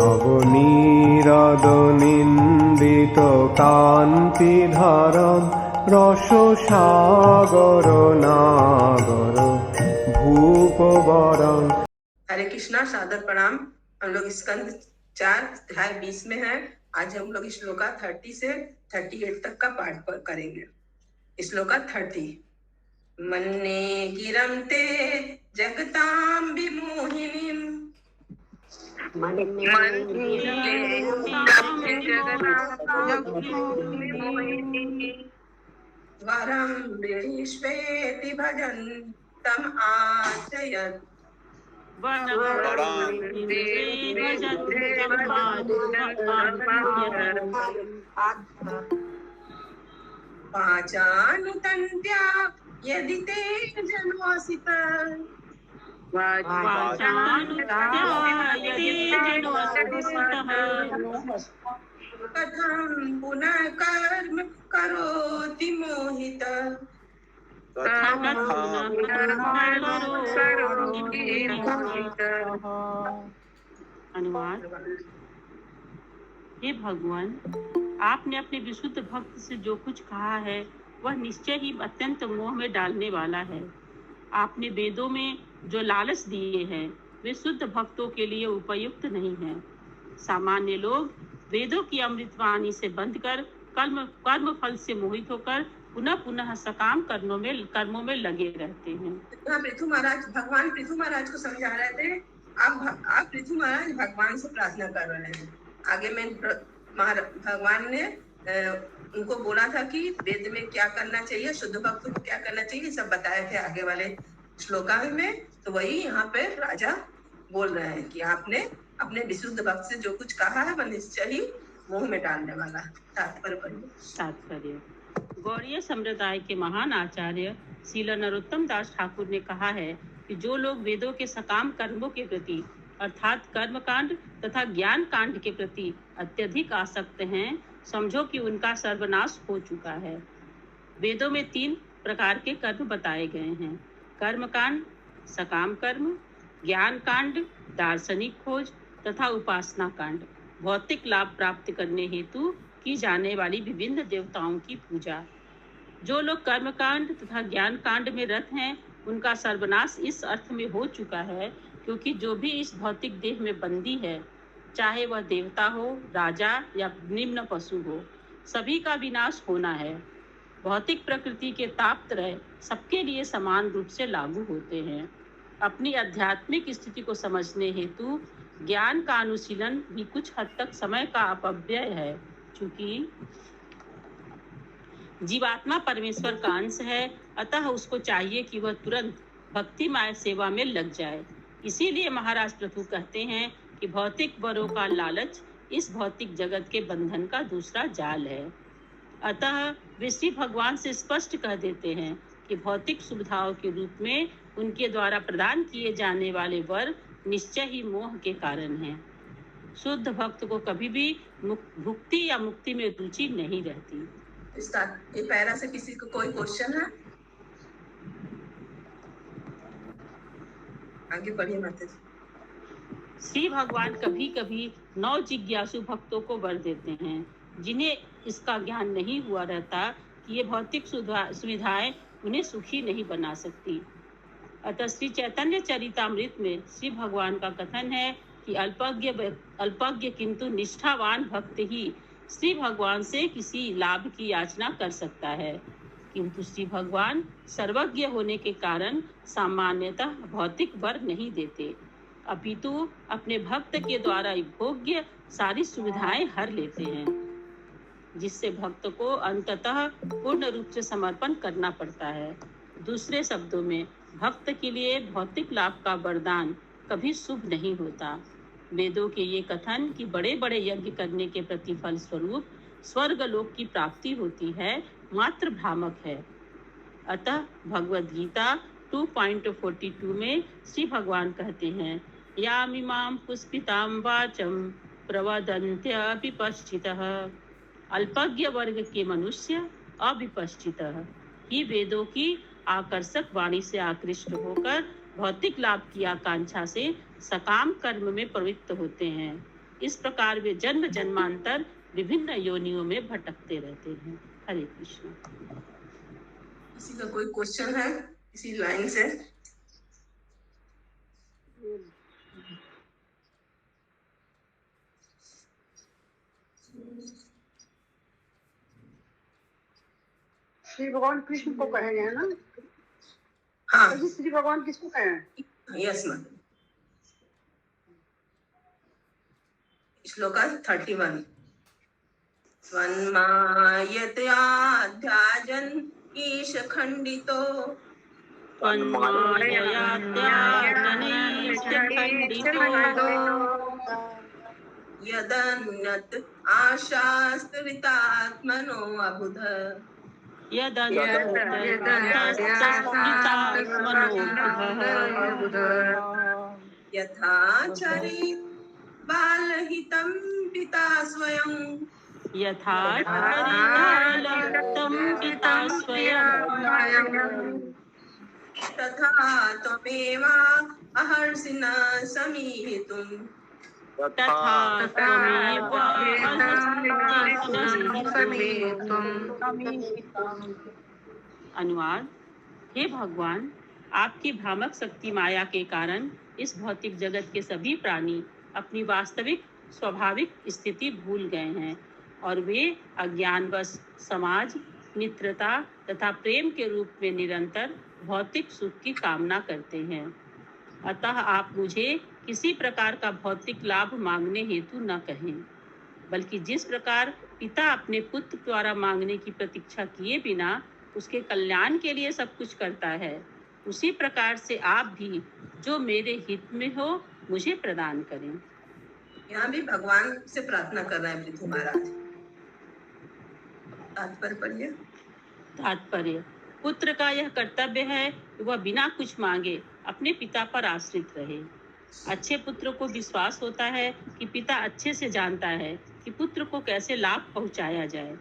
নবনীরদ নিন্দিত কান্তিধারম রস সাগর নাগর भूपवरं। हरे कृष्णा, सादर प्रणाम। हम लोग स्कंद 4 अध्याय 20 में हैं। आज हम लोग श्लोका 30 से 38 तक का पाठ करेंगे। श्लोका 30। मन्ये गिरं ते जगतां विमोहिनीं वरं विश्वेति भजन्तम् आश्रयत्। वाचानुतन्त्या यदि ते जन्मसित कथं पुनः कर्म करोति मोहित। अनुवाद। हे भगवान, आपने अपने विशुद्ध भक्त से जो कुछ कहा है वह निश्चय ही अत्यंत मोह में डालने वाला है। आपने वेदों में जो लालच दिए हैं वे शुद्ध भक्तों के लिए उपयुक्त नहीं हैं। सामान्य लोग वेदों की अमृतवाणी से बंध कर कर्म फल से मोहित होकर पुनः पुनः सकाम कर्मों में लगे रहते हैं। पृथु महाराज, भगवान पृथु महाराज को समझा रहे थे। आप पृथु महाराज भगवान से प्रार्थना कर रहे हैं। आगे में भगवान ने उनको बोला था कि वेद में क्या करना चाहिए, शुद्ध भक्त को क्या करना चाहिए, सब बताए थे आगे वाले श्लोका में। तो वही यहाँ पे राजा बोल रहे हैं कि आपने अपने विशुद्ध भक्त से जो कुछ कहा है वह निश्चय ही मोह में डालने वाला। तात्पर्य। गौड़ीय संप्रदाय के महान आचार्य श्रील नरोत्तम दास ठाकुर ने कहा है कि जो लोग वेदों के सकाम कर्मों के प्रति अर्थात कर्म कांड तथा ज्ञान कांड के प्रति अत्यधिक आसक्त हैं, समझो कि उनका सर्वनाश हो चुका है। वेदों में 3 प्रकार के कर्म बताए गए हैं: कर्म कांड, सकाम कर्म, ज्ञान कांड, दार्शनिक खोज तथा उपासना कांड, भौतिक लाभ प्राप्त करने हेतु की जाने वाली विभिन्न देवताओं की पूजा। जो लोग कर्म कांड तथा ज्ञान कांड में रत हैं उनका सर्वनाश इस अर्थ में हो चुका है क्योंकि जो भी इस भौतिक देह में बंदी है, चाहे वह देवता हो, राजा या निम्न पशु हो, सभी का विनाश होना है। भौतिक प्रकृति के तापत्रय सबके लिए समान रूप से लागू होते हैं। अपनी आध्यात्मिक स्थिति को समझने हेतु ज्ञान का अनुशीलन भी कुछ हद तक समय का अपव्यय है। चूंकि जीवात्मा परमेश्वर का अंश है, अतः उसको चाहिए कि वह तुरंत भक्तिमय सेवा में लग जाए। इसीलिए महाराज पृथु कहते हैं कि भौतिक वरों का लालच इस भौतिक जगत के बंधन का दूसरा जाल है। अतः वे श्री भगवान से स्पष्ट कह देते हैं कि भौतिक सुविधाओं के रूप में उनके द्वारा प्रदान किए जाने वाले वर निश्चय ही मोह के कारण हैं। शुद्ध भक्त को कभी भी भुक्ति या मुक्ति में रुचि नहीं रहती। ये पैरा से किसी को कोई क्वेश्चन है? आगे बढ़िए माता जी। श्री भगवान कभी कभी 9 जिज्ञासु भक्तों को वर देते हैं जिन्हें इसका ज्ञान नहीं हुआ रहता कि ये भौतिक सुविधाएं उन्हें सुखी नहीं बना सकती। अतः श्री चैतन्य चरितामृत में श्री भगवान का कथन है कि अल्पज्ञ किंतु निष्ठावान भक्त ही श्री भगवान से किसी लाभ की याचना कर सकता है, किंतु श्री भगवान सर्वज्ञ होने के कारण सामान्यतः भौतिक वर नहीं देते, अपितु अपने भक्त के द्वारा भोग्य सारी सुविधाएं हर लेते हैं, जिससे भक्त को अंततः पूर्ण रूप से समर्पण करना पड़ता है। दूसरे शब्दों में, भक्त के लिए भौतिक लाभ का वरदान कभी शुभ नहीं होता। वेदों के ये कथन कि बड़े बड़े यज्ञ करने के प्रतिफल स्वरूप स्वर्ग लोक की प्राप्ति होती है मात्र भ्रामक है। अतः भगवद गीता 2.42 में श्री भगवान कहते हैं, यामिमां पुष्पितां वाचं प्रवदन्त्य विपश्चितः। अल्पज्ञ वर्ग के मनुष्य अविपश्चितः ही वेदों की आकर्षक वाणी से आकृष्ट होकर भौतिक लाभ की आकांक्षा से सकाम कर्म में प्रवृत्त होते हैं। इस प्रकार वे जन्म जन्मांतर विभिन्न योनियों में भटकते रहते हैं। हरे कृष्ण। किसी का कोई क्वेश्चन है इसी लाइन से? श्री भगवान कृष्ण को कहे गए ना? हाँ, अभी श्री भगवान किसको कहे हैं? Yes ma'am. श्लोका 31। स्वन्मायत्याध्याजन् ईश खंडितो यदन्यत् आशास्तरितात्मनो अबुध यथा चरेत् बालहितं पिता स्वयं तथा त्वमेवा अहर्षि न समीहितुम्। अनुवाद। हे भगवान, आपकी भ्रामक शक्ति माया के कारण इस भौतिक जगत के सभी प्राणी अपनी वास्तविक स्वाभाविक स्थिति भूल गए हैं और वे अज्ञानवश समाज, मित्रता तथा प्रेम के रूप में निरंतर भौतिक सुख की कामना करते हैं। अतः आप मुझे किसी प्रकार का भौतिक लाभ मांगने हेतु न कहें, बल्कि जिस प्रकार पिता अपने पुत्र द्वारा मांगने की प्रतीक्षा किए बिना उसके कल्याण के लिए सब कुछ करता है, उसी प्रकार से आप भी जो मेरे हित में हो मुझे प्रदान करें। यहाँ भी भगवान से प्रार्थना कर रहे हैं पृथु महाराज। तात्पर्य। पुत्र का यह कर्तव्य है कि वह बिना कुछ मांगे अपने पिता पर आश्रित रहे। अच्छे पुत्र को विश्वास होता है कि पिता अच्छे से जानता है कि पुत्र को कैसे लाभ पहुंचाया जाए।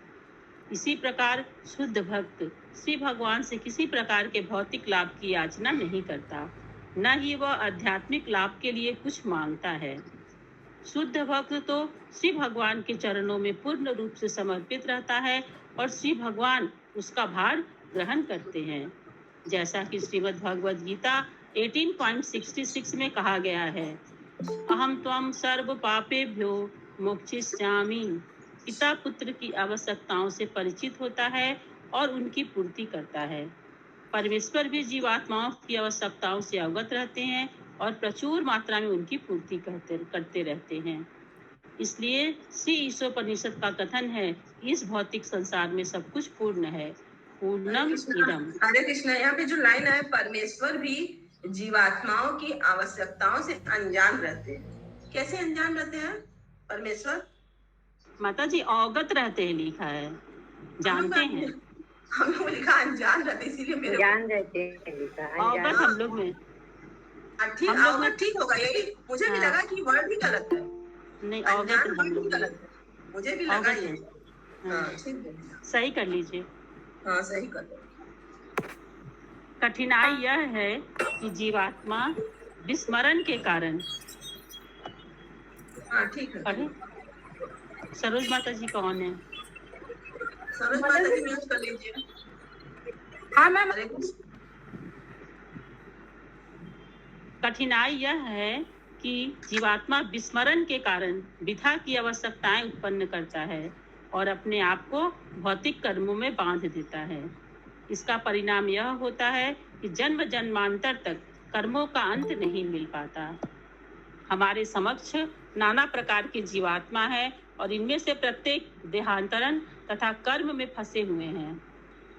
इसी प्रकार शुद्ध भक्त श्री भगवान से किसी प्रकार के भौतिक लाभ की याचना नहीं करता, न ही वह आध्यात्मिक लाभ के लिए कुछ मांगता है। शुद्ध भक्त तो श्री भगवान के चरणों में पूर्ण रूप से समर्पित रहता है और श्री भगवान उसका भार ग्रहण करते हैं। जैसा कि श्रीमद् भगवद गीता 18.66 में कहा गया है, अहम त्वं सर्व पापेभ्यो मोक्षयिष्यामि। पिता पुत्र की आवश्यकताओं से परिचित होता है और उनकी पूर्ति करता है। परमेश्वर भी जीवात्माओं की आवश्यकताओं से अवगत रहते हैं और प्रचुर मात्रा में उनकी पूर्ति करते रहते हैं। इसलिए श्री ईशोपनिषद का कथन है कि इस भौतिक संसार में सब कुछ पूर्ण है, पूर्णम इदम। हरे कृष्ण। यहाँ पे जो लाइन है, परमेश्वर भी जीवात्माओं की आवश्यकताओं से अनजान रहते हैं। कैसे अनजान रहते हैं परमेश्वर? माता जी अवगत रहते हैं लिखा है, जानते हैं। हम लोग लिखा अनजान रहते, इसीलिए मेरे जान रहते हैं लिखा अवगत हम लोग में ठीक अवगत ठीक होगा, यही मुझे भी लगा कि वर्ड भी गलत है। नहीं, अनजान अवगत हम लोग गलत है, मुझे भी लगा ये। हाँ ठीक है, सही कर लीजिए। हाँ सही कर लो। कठिनाई यह है कि जीवात्मा विस्मरण के कारण। हाँ ठीक है। अरे सरोज माता जी कौन है? सरोज माता जी म्यूट कर लीजिए। हाँ मैम। हरे कृष्ण। कठिनाई यह है कि जीवात्मा विस्मरण के कारण विधा की आवश्यकताएं उत्पन्न करता है और अपने आप को भौतिक कर्मों में बांध देता है। इसका परिणाम यह होता है कि जन्म जन्मांतर तक कर्मों का अंत नहीं मिल पाता। हमारे समक्ष नाना प्रकार के जीवात्मा है और इनमें से प्रत्येक देहांतरण तथा कर्म में फंसे हुए हैं।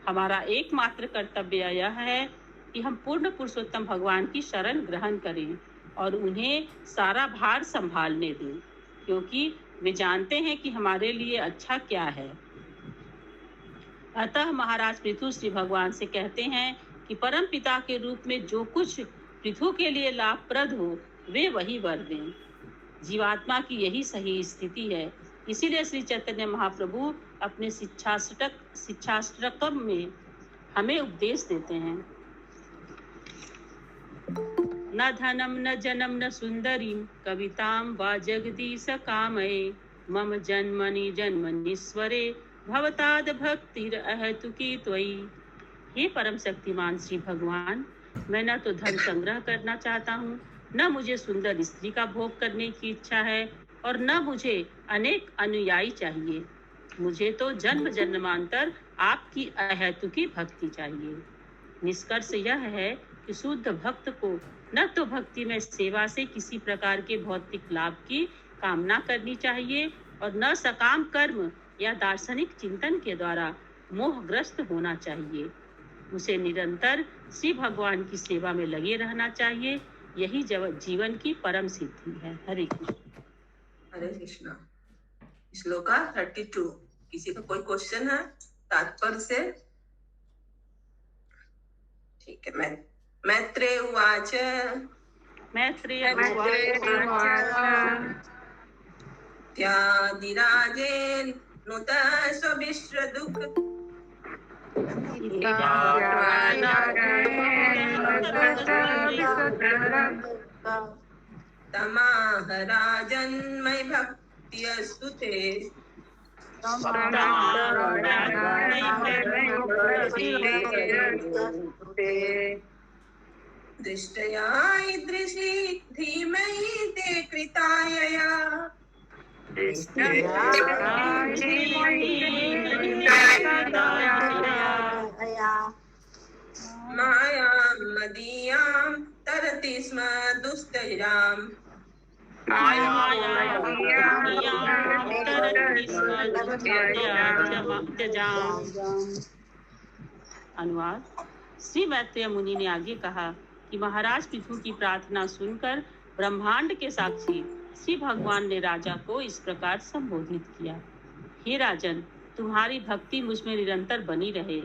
हमारा एकमात्र कर्तव्य यह है कि हम पूर्ण पुरुषोत्तम भगवान की शरण ग्रहण करें और उन्हें सारा भार संभालने दें, क्योंकि वे जानते हैं कि हमारे लिए अच्छा क्या है। अतः महाराज पृथु श्री भगवान से कहते हैं कि परम पिता के रूप में जो कुछ पृथु के लिए लाभप्रद हो वे वही वर दें। जीवात्मा की यही सही स्थिति है। इसीलिए श्री चैतन्य महाप्रभु अपने शिक्षाष्टकम में हमें उपदेश देते हैं। न धनं न जनं न सुंदरीं कवितां वा जगदीश कामये मम जन्मनि जन्मनीश्वरे भवताद भक्तिर अहेतुकी त्वयि। हे परम शक्तिमान श्री भगवान, मैं न तो धन संग्रह करना चाहता हूँ, न मुझे सुंदर स्त्री का भोग करने की इच्छा है और न मुझे अनेक अनुयायी चाहिए। मुझे तो जन्म जन्मांतर आपकी अहेतुकी भक्ति चाहिए। निष्कर्ष यह है कि शुद्ध भक्त को न तो भक्ति में सेवा से किसी प्रकार के भौतिक लाभ की कामना करनी चाहिए और न सकाम कर्म या दार्शनिक चिंतन के द्वारा मोहग्रस्त होना चाहिए। उसे निरंतर श्री भगवान की सेवा में लगे रहना चाहिए। यही जीवन की परम सिद्धि है। हरे कृष्ण। हरे कृष्णा। श्लोका 32। किसी का कोई क्वेश्चन है तात्पर्य से? ठीक है। मैत्रेय उवाच त्यादिराजेन नुत स्वविश्रदुःख तमाह राजन् मयि भक्त्यस्तु ते। दृष्टया ईदृशी धीमहि ते कृतायया मायां मदीयां तरति स्म दुस्तैराम्। अनुवाद। श्री मैत्रेय मुनि ने आगे कहा कि महाराज पृथु की प्रार्थना सुनकर ब्रह्मांड के साक्षी श्री भगवान ने राजा को इस प्रकार संबोधित किया। हे राजन, तुम्हारी भक्ति मुझ में निरंतर बनी रहे।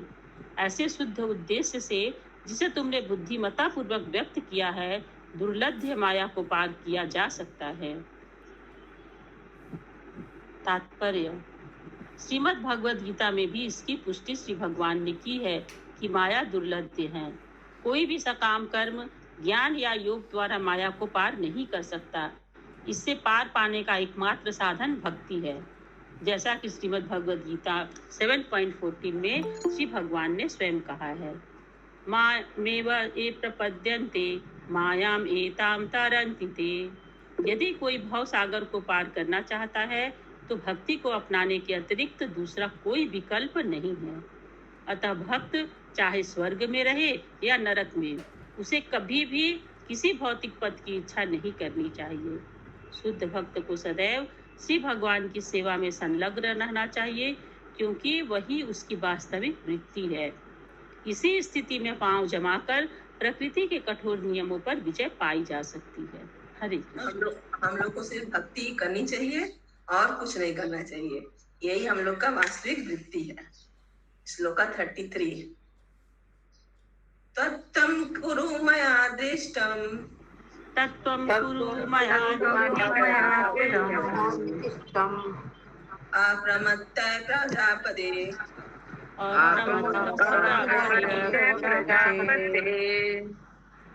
ऐसे शुद्ध उद्देश्य से जिसे तुमने बुद्धिमत्ता पूर्वक व्यक्त किया है, दुर्लभ माया को पार किया जा सकता है। तात्पर्य। श्रीमद् भगवद गीता में भी इसकी पुष्टि श्री भगवान ने की है कि माया दुर्लभ है। कोई भी सकाम कर्म, ज्ञान या योग द्वारा माया को पार नहीं कर सकता। इससे पार पाने का एकमात्र साधन भक्ति है, जैसा कि श्रीमद् भगवद गीता 7.14 में श्री भगवान ने स्वयं कहा है। मामेव ये प्रपद्यन्ते मायाम एताम तरन्ति ते। यदि कोई भव सागर को पार करना चाहता है तो भक्ति को अपनाने के अतिरिक्त दूसरा कोई विकल्प नहीं है। अतः भक्त चाहे स्वर्ग में रहे या नरक में, उसे कभी भी किसी भौतिक पद की इच्छा नहीं करनी चाहिए। शुद्ध भक्त को सदैव श्री भगवान की सेवा में संलग्न रहना चाहिए, क्योंकि वही उसकी वास्तविक वृत्ति है। इसी स्थिति में पांव जमाकर प्रकृति के कठोर नियमों पर विजय पाई जा सकती है। हरे कृष्ण। हम लोग को सिर्फ भक्ति करनी चाहिए और कुछ नहीं करना चाहिए। यही हम लोग का वास्तविक वृत्ति है। श्लोका 33। तत्त्वं कुरु मया दृष्टम् अप्रमत्तः प्रजापते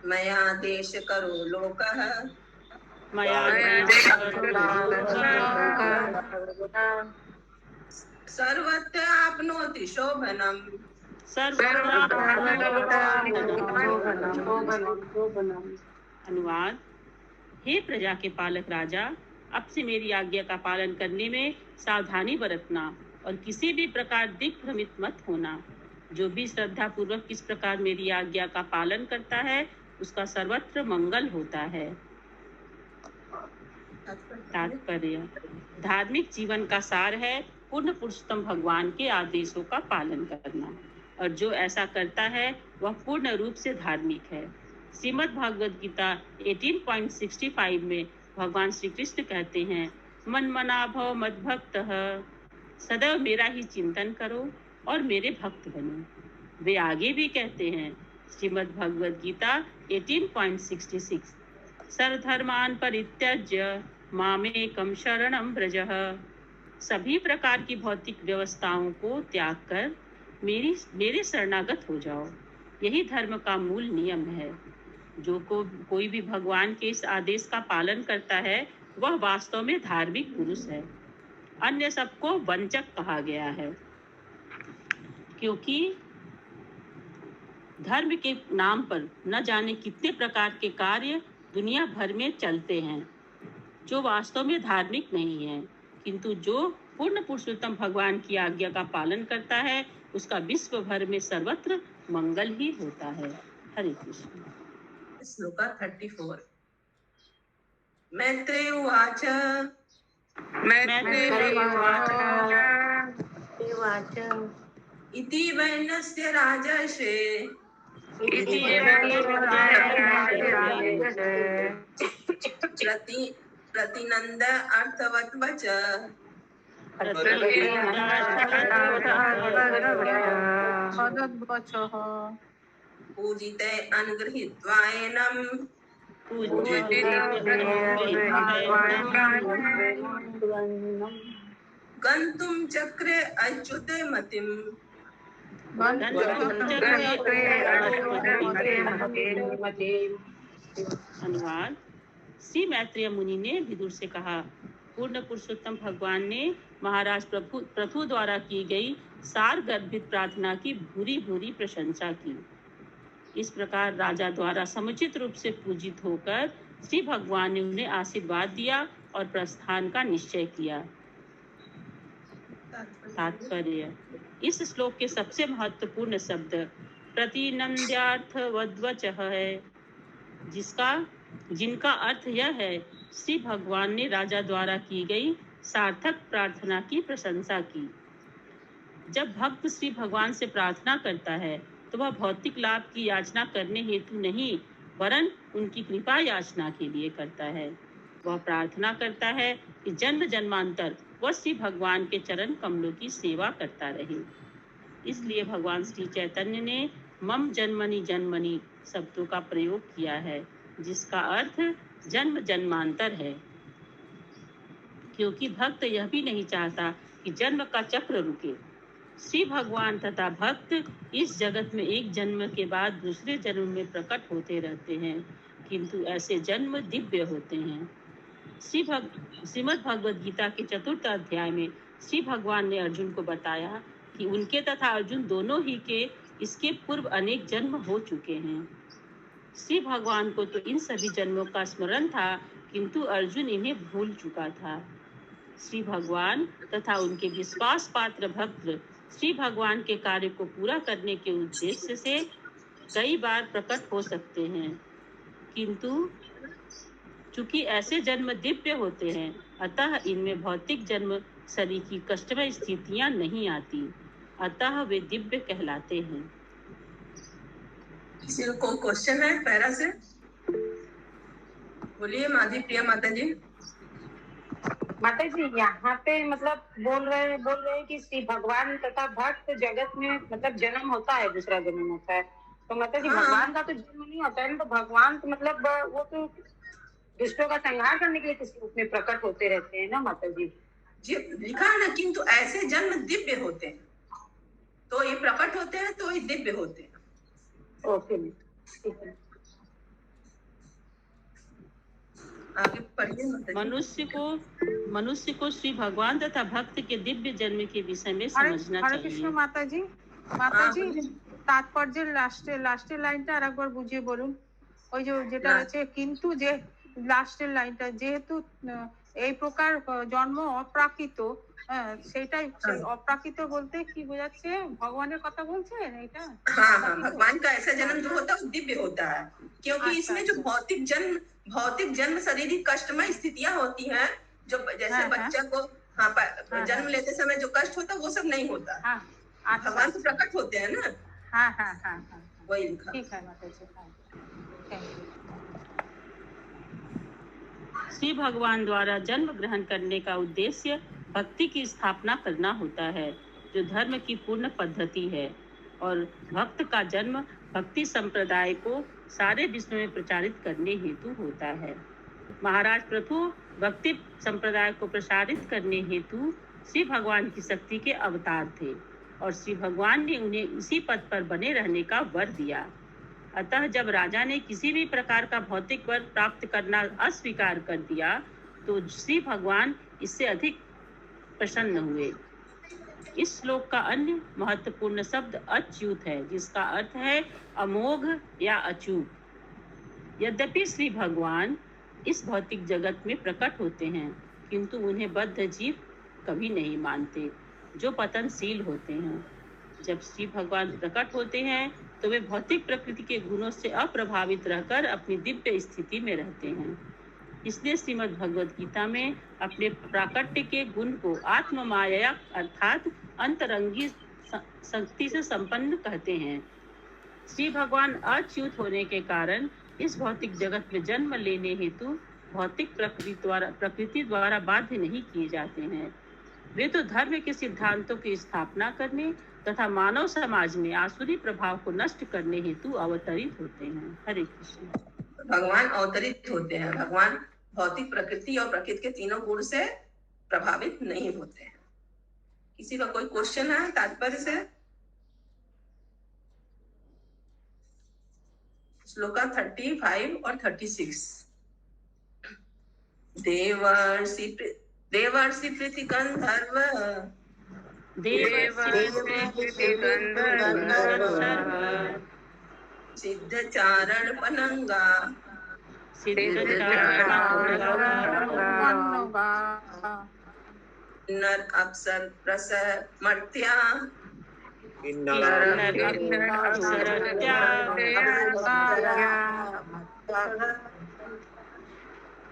मया देश करो लोकः सर्वत्र आपनोति शोभनम्। अनुवाद। हे प्रजा के पालक राजा, अब से मेरी आज्ञा का पालन करने में सावधानी बरतना और किसी भी प्रकार दिग्भ्रमित मत होना। जो भी श्रद्धा पूर्वक इस प्रकार मेरी आज्ञा का पालन करता है, उसका सर्वत्र मंगल होता है। तात्पर्य। धार्मिक जीवन का सार है पूर्ण पुरुषोत्तम भगवान के आदेशों का पालन करना, और जो ऐसा करता है वह पूर्ण रूप से धार्मिक है। श्रीमद् भागवत गीता 18.65 में भगवान श्री कृष्ण कहते हैं, मन मना भव मद भक्तः, सदैव मेरा ही चिंतन करो और मेरे भक्त बनो। वे आगे भी कहते हैं, श्रीमद् भागवत गीता 18.66, सर्वधर्मान् परित्यज्य मामेकं शरणं व्रजः। सभी प्रकार की भौतिक व्यवस्थाओं को त्याग कर मेरे शरणागत हो जाओ। यही धर्म का मूल नियम है। कोई भी भगवान के इस आदेश का पालन करता है वह वास्तव में धार्मिक पुरुष है। अन्य सबको वंचक कहा गया है, क्योंकि धर्म के नाम पर न जाने कितने प्रकार के कार्य दुनिया भर में चलते हैं जो वास्तव में धार्मिक नहीं है, किंतु जो पूर्ण पुरुषोत्तम भगवान की आज्ञा का पालन करता है उसका विश्व भर में सर्वत्र मंगल ही होता है। हरे कृष्ण। श्लोका 34। मैत्रेय उवाच इति वैनस्य राजर्षे प्रतिनंद अर्थवत् वच पूजिते अनुगृहीत्वायनम् गन्तुं चक्रे अच्युते मतिम्। अनुवाद। श्री मैत्रेय मुनि ने विदुर से कहा, पूर्ण पुरुषोत्तम भगवान ने महाराज प्रथु द्वारा की गई सार गर्भित प्रार्थना की भूरी भूरी प्रशंसा की। इस प्रकार राजा द्वारा समुचित रूप से पूजित होकर श्री भगवान ने उन्हें आशीर्वाद दिया और प्रस्थान का निश्चय किया। तात्पर्य। इस श्लोक के सबसे महत्वपूर्ण शब्द प्रतिनंद्यार्थवद्वचः है, जिनका अर्थ यह है, श्री भगवान ने राजा द्वारा की गई सार्थक प्रार्थना की प्रशंसा की। जब भक्त श्री भगवान से प्रार्थना करता है तो वह भौतिक लाभ की याचना करने हेतु नहीं, वरन उनकी कृपा याचना के लिए करता है। वह प्रार्थना करता है कि जन्म जन्मांतर वह श्री भगवान के चरण कमलों की सेवा करता रहे। इसलिए भगवान श्री चैतन्य ने मम जन्मनि जन्मनि शब्दों का प्रयोग किया है, जिसका अर्थ जन्म जन्मांतर है, क्योंकि भक्त यह भी नहीं चाहता कि जन्म का चक्र रुके। श्री भगवान तथा भक्त इस जगत में एक जन्म के बाद दूसरे जन्म में प्रकट होते रहते हैं, किंतु ऐसे जन्म दिव्य होते हैं। श्रीमद् भगवद गीता के 4th अध्याय में श्री भगवान ने अर्जुन को बताया कि उनके तथा अर्जुन दोनों ही के इसके पूर्व अनेक जन्म हो चुके हैं। श्री भगवान को तो इन सभी जन्मों का स्मरण था, किंतु अर्जुन इन्हें भूल चुका था। श्री भगवान तथा उनके विश्वास पात्र भक्त श्री भगवान के कार्य को पूरा करने के उद्देश्य से कई बार प्रकट हो सकते हैं, किंतु चूंकि ऐसे जन्म दिव्य होते हैं, अतः इनमें भौतिक जन्म शरीर की कष्टमय स्थितियां नहीं आती, अतः वे दिव्य कहलाते हैं। किसी को क्वेश्चन है पैरा से? बोलिए माधी प्रिया माता जी। माता जी यहाँ पे मतलब बोल रहे हैं कि श्री भगवान तथा भक्त जगत में मतलब जन्म होता है, दूसरा जन्म होता है, तो माता जी भगवान का तो जन्म नहीं होता है ना, तो भगवान तो मतलब वो तो दुष्टों का संहार करने के लिए किसी रूप में प्रकट होते रहते हैं ना माता जी। जी लिखा है ना, किंतु ऐसे जन्म दिव्य होते हैं, तो ये प्रकट होते हैं तो ये दिव्य होते हैं। ओके ठीक है। आगे पढ़िए। मनुष्य को श्री भगवान तथा भक्त के दिव्य जन्म के विषय में समझना चाहिए। कृष्ण माता जी তাৎপর্যের লাস্টের লাইনটা আরেকবার বুঝিয়ে বলুন। ওই যেটা আছে কিন্তু যে লাস্টের লাইনটা, যেহেতু এই প্রকার জন্ম অপ্রাকৃত, সেটাই অপ্রাকৃত বলতে কি বোঝাচ্ছে? ভগবানের কথা বলছেন এটা? हाँ, भगवान का ऐसा जन्म जो होता है वो दिव्य होता है, क्योंकि इसमें जो भौतिक जन्म शारीरिक कष्टमय स्थितियां होती हैं, जो जैसे बच्चा को जन्म लेते समय जो कष्ट होता है वो सब नहीं होता। भगवान तो प्रकट होते हैं ना। हाँ वही लिखा। ठीक है माता जी। श्री भगवान द्वारा जन्म ग्रहण करने का उद्देश्य भक्ति की स्थापना करना होता है, जो धर्म की पूर्ण पद्धति है, और भक्त का जन्म भक्ति संप्रदाय को सारे विश्व में प्रचारित करने हेतु होता है। महाराज प्रथु भक्ति संप्रदाय को प्रसारित करने हेतु श्री भगवान की शक्ति के अवतार थे, और श्री भगवान ने उन्हें इसी पद पर बने रहने का वर दिया। अतः जब राजा ने किसी भी प्रकार का भौतिक वर प्राप्त करना अस्वीकार कर दिया तो श्री भगवान इससे अधिक प्रसन्न हुए। इस श्लोक का अन्य महत्वपूर्ण शब्द अच्युत है, जिसका अर्थ है अमोघ या अचूक। यद्यपि श्री भगवान इस भौतिक जगत में प्रकट होते हैं, किंतु उन्हें बद्ध जीव कभी नहीं मानते, जो पतनशील होते हैं। जब श्री भगवान प्रकट होते हैं तो वे भौतिक प्रकृति के गुणों से अप्रभावित रहकर अपनी दिव्य स्थिति में रहते हैं। इसलिए श्रीमद् भगवद गीता में अपने प्राकट्य के गुण को आत्म माया अर्थात अंतरंगी शक्ति से संपन्न कहते हैं। श्री भगवान अच्युत होने के कारण इस भौतिक जगत में जन्म लेने हेतु भौतिक प्रकृति द्वारा बाध्य नहीं किए जाते हैं। वे तो धर्म के सिद्धांतों की स्थापना करने तथा मानव समाज में आसुरी प्रभाव को नष्ट करने हेतु अवतरित होते हैं। हरे कृष्ण। भगवान अवतरित होते हैं। भगवान भौतिक प्रकृति और प्रकृति के तीनों गुण से प्रभावित नहीं होते हैं। किसी का कोई क्वेश्चन है तात्पर्य से? श्लोका 35 और 36। देवर्षि प्रीति गंधर्व सिद्ध चारण पनंगा नर अप्सर रस मर्त्या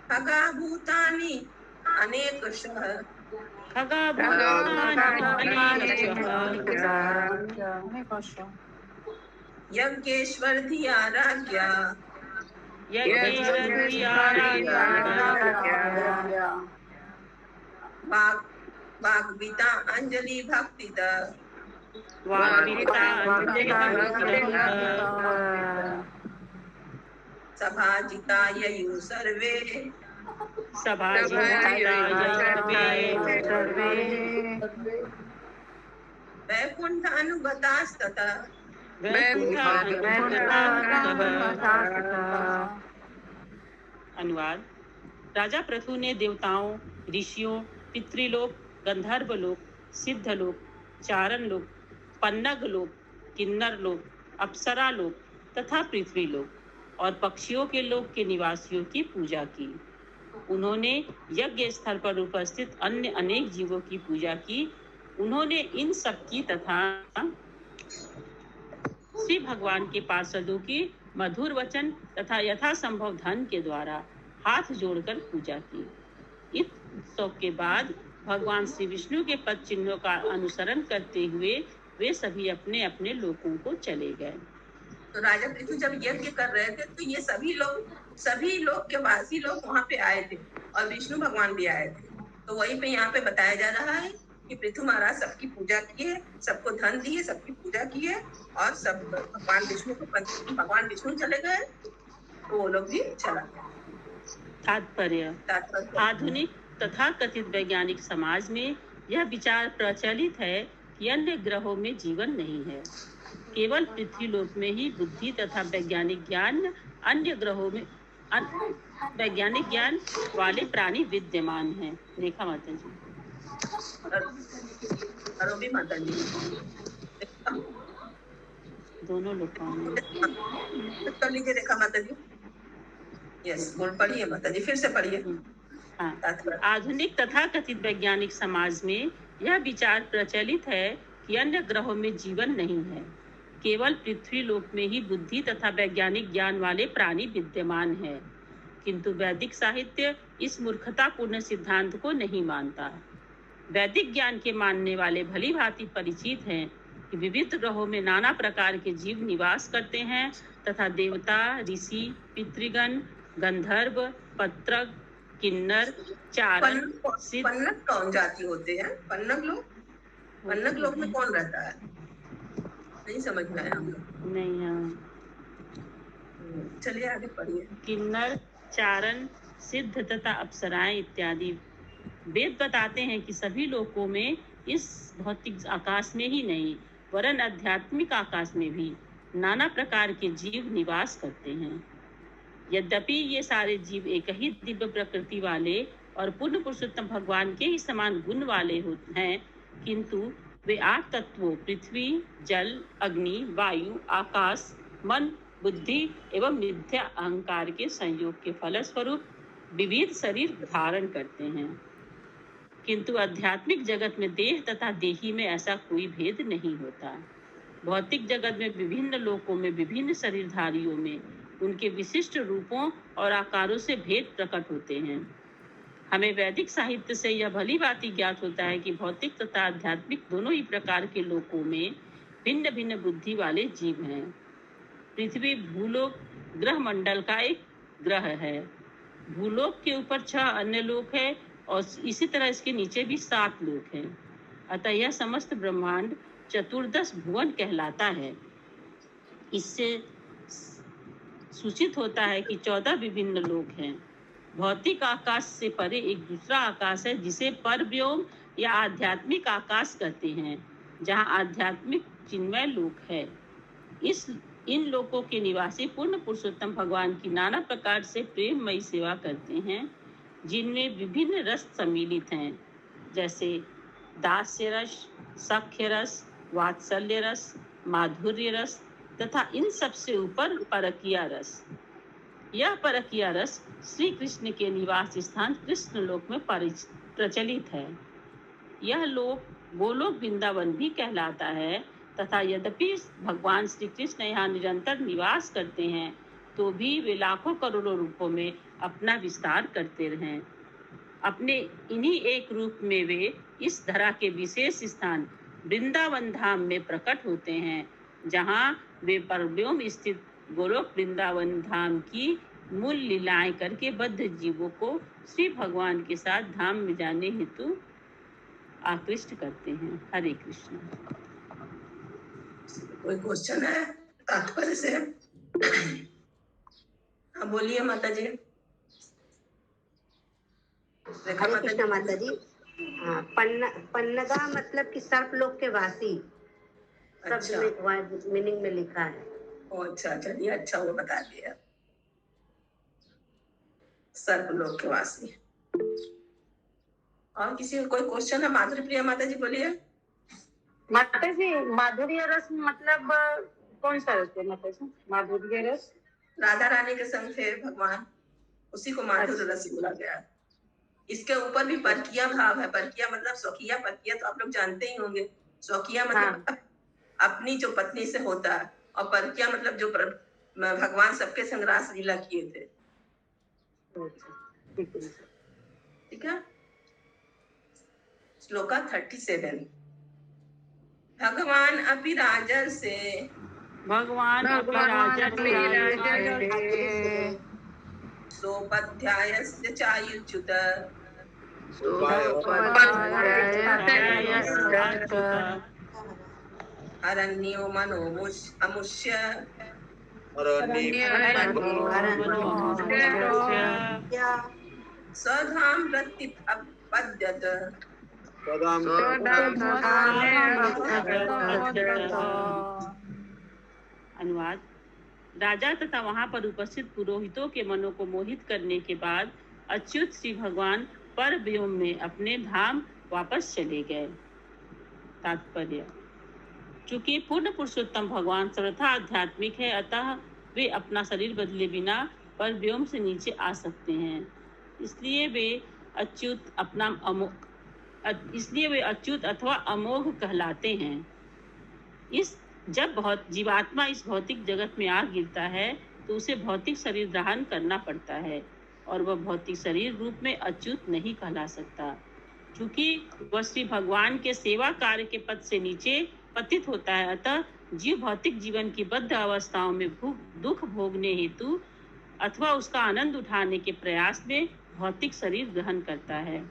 खगा भूतानि अनेकशः यज्ञेश्वर धिया राज्ञा वाग्विता अंजलि भक्तिद सभाजिता ययु सर्वे वैकुंठानुगतास्तथा अनुवाद। राजा पृथु ने देवताओं, ऋषियों, पितृलोक, गंधर्वलोक, सिद्धलोक, चारणलोक, पन्नगलोक, किन्नरलोक, अप्सरालोक तथा पृथ्वीलोक और पक्षियों के लोक के निवासियों की पूजा की। उन्होंने यज्ञ स्थल पर उपस्थित अन्य अनेक जीवों की पूजा की। उन्होंने इन सब की तथा श्री भगवान के पार्षदों की मधुर वचन तथा यथासंभव धन के द्वारा हाथ जोड़कर पूजा की। इस उत्सव के बाद भगवान श्री विष्णु के पद चिन्हों का अनुसरण करते हुए वे सभी अपने अपने लोकों को चले गए। तो राजा पृथु जब यज्ञ कर रहे थे तो ये सभी लोग के वासी लोग वहां पे आए थे और विष्णु भगवान भी आए थे। तो वहीं पे यहाँ पे बताया जा रहा है कि पृथु महाराज सबकी पूजा किए, सबको धन दिए, सबकी पूजा किए और सब भगवान विष्णु चले गए तो वो लोग भी चला गए। तात्पर्य। आधुनिक तथा कथित वैज्ञानिक समाज में यह विचार प्रचलित है कि अन्य ग्रहों में जीवन नहीं है, केवल पृथ्वीलोक में ही बुद्धि तथा वैज्ञानिक ज्ञान, अन्य ग्रहों में वैज्ञानिक ज्ञान वाले प्राणी विद्यमान हैं। रेखा माता जी। अरोबी माता जी दोनों लोगों में कर लीजिए। रेखा माता जी यस बोल पढ़िए माता जी, फिर से पढ़िए। हाँ। आधुनिक तथा कथित वैज्ञानिक समाज में यह विचार प्रचलित है कि अन्य ग्रहों में जीवन नहीं है, केवल पृथ्वी लोक में ही बुद्धि तथा वैज्ञानिक ज्ञान वाले प्राणी विद्यमान है। किंतु वैदिक साहित्य इस मूर्खतापूर्ण सिद्धांत को नहीं मानता। वैदिक ज्ञान के मानने वाले भली भांति परिचित हैं कि विविध ग्रहों में नाना प्रकार के जीव निवास करते हैं तथा देवता, ऋषि, पितृगण, गंधर्व, पत्रक, किन्नर, चारण, पन्नग कौन जाति होते हैं? पन्नग लोग में कौन रहता है? नहीं समझ में आया हम लोग। नहीं। हाँ, चलिए आगे पढ़िए। किन्नर, चारण, सिद्ध तथा अप्सराएं इत्यादि। वेद बताते हैं कि सभी लोकों में इस भौतिक आकाश में ही नहीं वरन आध्यात्मिक आकाश में भी नाना प्रकार के जीव निवास करते हैं। यद्यपि ये सारे जीव एक ही दिव्य प्रकृति वाले और पूर्ण पुरुषोत्तम भगवान के ही समान गुण वाले हैं, किंतु वे 8 तत्वों पृथ्वी, जल, अग्नि, वायु, आकाश, मन, बुद्धि एवं मिथ्या अहंकार के संयोग के फलस्वरूप विविध शरीर धारण करते हैं। किंतु आध्यात्मिक जगत में देह तथा देही में ऐसा कोई भेद नहीं होता। भौतिक जगत में विभिन्न लोकों में विभिन्न शरीरधारियों में उनके विशिष्ट रूपों और आकारों से भेद प्रकट होते हैं। हमें वैदिक साहित्य से यह भली भांति ज्ञात होता है कि भौतिक तथा आध्यात्मिक दोनों ही प्रकार के लोकों में भिन्न भिन्न बुद्धि वाले जीव हैं। पृथ्वी भूलोक ग्रह मंडल का एक ग्रह है। भूलोक के ऊपर 6 अन्य लोक है और इसी तरह इसके नीचे भी 7 लोक हैं। अतः यह समस्त ब्रह्मांड 14 भुवन कहलाता है। इससे सूचित होता है कि 14 विभिन्न लोक हैं। भौतिक आकाश से परे एक दूसरा आकाश है जिसे परव्योम या आध्यात्मिक आकाश कहते हैं, जहां आध्यात्मिक चिन्मय लोक है। इन लोकों के निवासी पूर्ण पुरुषोत्तम भगवान की नाना प्रकार से प्रेममयी सेवा करते हैं, जिनमें विभिन्न रस सम्मिलित हैं, जैसे दास्य रस, सख्य रस, वात्सल्य रस, माधुर्य रस तथा इन सबसे ऊपर परकीया रस। यह परकीया रस श्री कृष्ण के निवास स्थान कृष्ण लोक में प्रचलित है। यह लोक गोलोक वृंदावन भी कहलाता है तथा यद्यपि भगवान श्री कृष्ण यहाँ निरंतर निवास करते हैं, तो भी वे लाखों करोड़ों रूपों में अपना विस्तार करते रहे। अपने इन्हीं एक रूप में वे इस धरा के विशेष स्थान वृंदावन धाम में प्रकट होते हैं, जहाँ वे परव्योम स्थित गोलोक वृंदावन धाम की मूल लीलाएं करके बद्ध जीवों को श्री भगवान के साथ धाम में जाने हेतु आकृष्ट करते हैं। हरे कृष्ण। कोई क्वेश्चन है तात्पर्य से? हाँ बोलिए माता जी। हरे कृष्ण माता जी। हाँ, पन्नगा मतलब कि सर्पलोक के वासी। अच्छा। मीनिंग में लिखा है। अच्छा, चलिए अच्छा वो बता दिया। सर्पलोक के वासी। और किसी को कोई क्वेश्चन है? माधुरी प्रिया माता जी बोलिए। माता जी, माधुर्य रस मतलब कौन सा रस है माता जी? माधुर्य रस राधा रानी के संग थे भगवान, उसी को माधुर्य रस बोला गया। इसके ऊपर भी परकिया भाव है। परकिया मतलब स्वकीय, परकिया तो आप लोग जानते ही होंगे। स्वकीय मतलब अपनी जो पत्नी से होता है, और परकिया मतलब जो भगवान सबके संग रास लीला किए थे। ठीक है। श्लोका 37। भगवान अपि राजर से सोपाध्यायस्य चायुच्युत अरण्यो अमुष्य स्वधाम प्रत्युपद्यत। अनुवाद। राजा तथा वहां पर उपस्थित पुरोहितों के मनों को मोहित करने के बाद अच्युत श्री भगवान परव्योम में अपने धाम वापस चले गए। तात्पर्य। चूंकि पूर्ण पुरुषोत्तम भगवान सर्वथा आध्यात्मिक है, अतः वे अपना शरीर बदले बिना परव्योम से नीचे आ सकते हैं। इसलिए वे अच्युत अथवा अमोघ कहलाते हैं। जब जीवात्मा इस भौतिक जगत में आ गिरता है, तो उसे भौतिक शरीर धारण करना पड़ता है और वह भौतिक शरीर रूप में अच्युत नहीं कहला सकता। चूंकि वह श्री भगवान के सेवा कार्य के पद से नीचे पतित होता है, अतः जीव भौतिक जीवन की बद्ध अवस्थाओं में दुख भोगने हेतु अथवा उसका आनंद उठाने के प्रयास में भौतिक शरीर ग्रहण करता है।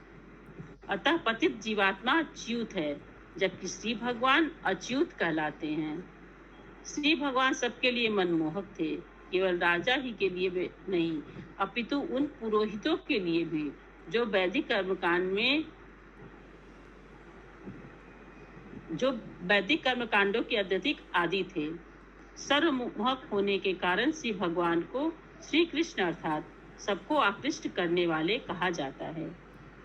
अतः पतित जीवात्मा अच्युत है, जबकि श्री भगवान अच्युत कहलाते हैं। श्री भगवान सबके लिए मनमोहक थे, केवल राजा ही के लिए नहीं, अपितु उन पुरोहितों के लिए भी जो वैदिक कर्मकांडों के अत्यधिक आदी थे। सर्वमोहक होने के कारण श्री भगवान को श्री कृष्ण अर्थात सबको आकृष्ट करने वाले कहा जाता है।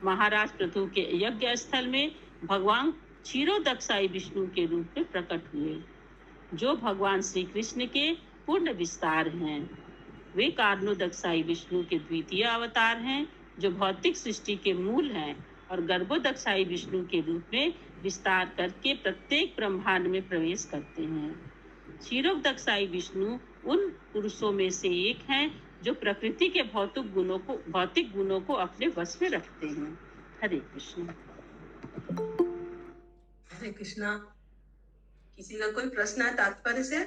महाराज पृथु के यज्ञ स्थल में भगवान क्षीरोदक्षाई विष्णु के रूप में प्रकट हुए, जो भगवान श्री कृष्ण के पूर्ण विस्तार हैं। वे कारणोदक्षाई विष्णु के द्वितीय अवतार हैं, जो भौतिक सृष्टि के मूल हैं और गर्भोदक्षाई विष्णु के रूप में विस्तार करके प्रत्येक ब्रह्मांड में प्रवेश करते हैं। क्षीरोदक्षाई विष्णु उन पुरुषों में से एक हैं जो प्रकृति के भौतिक गुणों को अपने वश में रखते हैं। हरे कृष्ण। हरे कृष्णा। किसी का कोई प्रश्न है तात्पर्य से?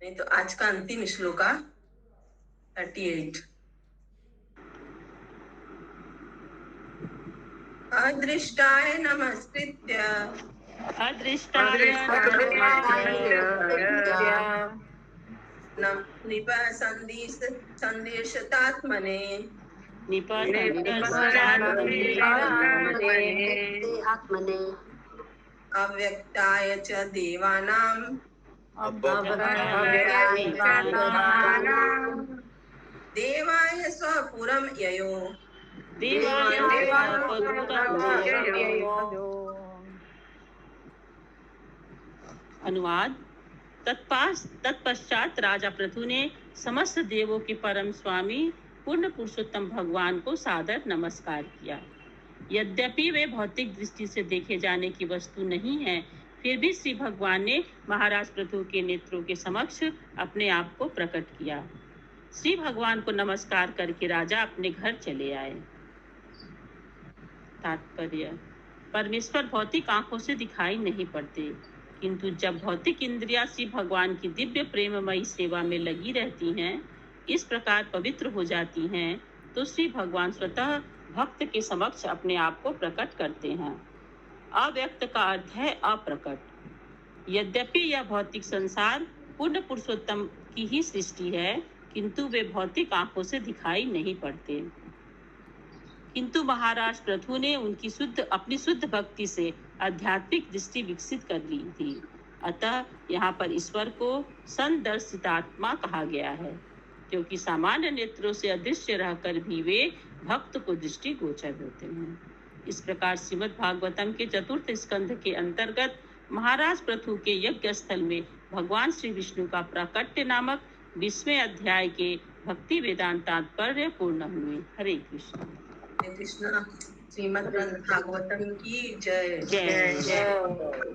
नहीं तो आज का अंतिम श्लोका 38। अदृष्टाय नमस्कृत्य संदेशतात्मने आत्मने अव्यक्ताय च देवानां देवाय स्वपुरं ययो अनुवाद। तत्पश्चात राजा पृथु ने समस्त देवों के परम स्वामी पूर्ण पुरुषोत्तम भगवान को सादर नमस्कार किया। यद्यपि वे भौतिक दृष्टि से देखे जाने की वस्तु नहीं है, फिर भी श्री भगवान ने महाराज पृथु के नेत्रों के समक्ष अपने आप को प्रकट किया। श्री भगवान को नमस्कार करके राजा अपने घर चले आए। तात्पर्य: परमेश्वर भौतिक आंखों से दिखाई नहीं पड़ते, किंतु जब भौतिक इंद्रियां श्री भगवान की दिव्य प्रेममयी सेवा में लगी रहती हैं, इस प्रकार पवित्र हो जाती हैं, तो श्री भगवान स्वतः भक्त के समक्ष अपने आप को प्रकट करते हैं। अव्यक्त का अर्थ है अप्रकट। यद्यपि यह भौतिक संसार पूर्ण पुरुषोत्तम की ही सृष्टि है, किंतु वे भौतिक आंखों से दिखाई नहीं पड़ते। किंतु महाराज पृथु ने अपनी शुद्ध भक्ति से आध्यात्मिक दृष्टि विकसित कर ली थी। अतः यहाँ पर ईश्वर को संदर्शितात्मा कहा गया है, क्योंकि सामान्य नेत्रों से अदृश्य रहकर भी वे भक्त को दृष्टि गोचर होते हैं। इस प्रकार श्रीमद् भागवतम के 4th स्कंध के अंतर्गत महाराज पृथु के यज्ञ स्थल में भगवान श्री विष्णु का प्राकट्य नामक 20वें अध्याय के भक्ति वेदांत तात्पर्य पूर्ण हुए। हरे कृष्ण। कृष्णा। श्रीमद् भागवतम की जय। जय जय।